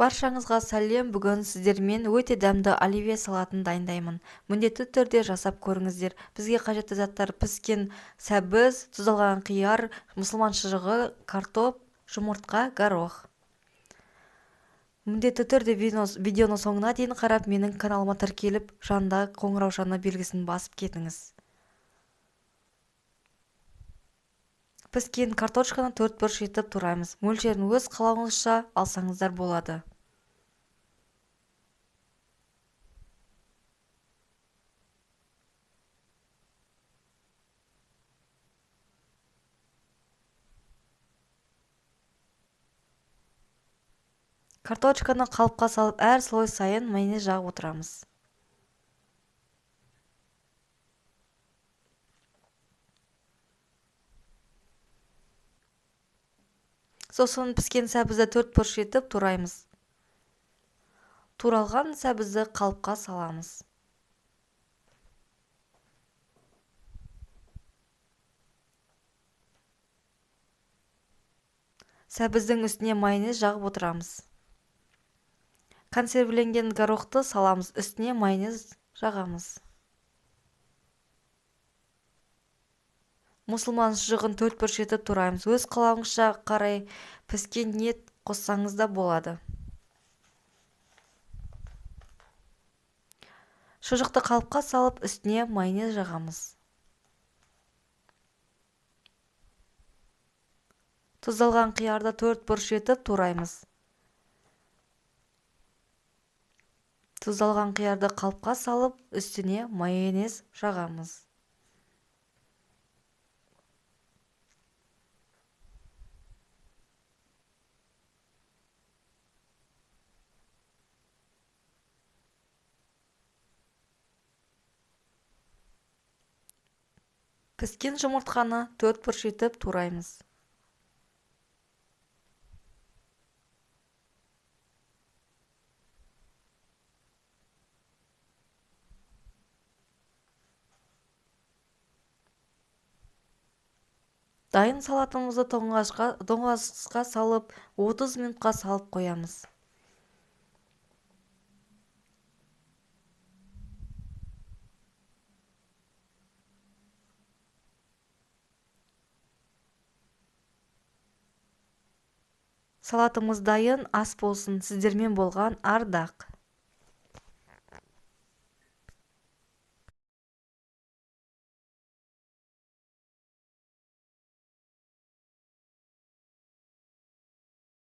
Баршаңызға сәлем. Бүгін сіздермен өте дәмді оливье салатын дайындаймын. Міндетті түрде жасап көріңіздер. Бізге қажетті заттар: піскен сәбіз, тұздалған қияр, мұсылман шұжығы, картоп, жұмыртқа, горох. Міндетті түрде видеоны соңына дейін қарап, менің каналыма тіркеліп, жанындағы қоңырау жаны белгісін басып кетіңіз. Піскен картошканы 4 бұрыш етіп тураймыз. Мөлшерін өз қалауыңызша алсаңыздар болады. Картошканы қалыпқа салып, әр слой сайын майонез жағып отырамыз. Сосын піскен сәбізді 4 бұрыш етіп тураймыз. Туралған сәбізді қалыпқа саламыз. Сәбіздің үстіне майонез жағып отырамыз. Консервіленген горохты саламыз, үстіне майонез жағамыз. Мұсылман шұжығын 4 бұрыш етіп тураймыз. Өз қалауыңызша қарай піскен ет қоссаңыз да болады. Шұжықты қалыпқа салып, үстіне майонез жағамыз. Тұздалған қиярды 4 бұрыш етіп тураймыз. Тұздалған қиярды қалыпқа салып, үстіне майонез жағамыз. Піскен жұмыртқаны 4 бұрыш етіп тураймыз. Дайын салатымызды тоңазытқышқа салып, 30 минутқа салып қоямыз. Салатымыз дайын, ас болсын. Сіздермен болған Ардақ.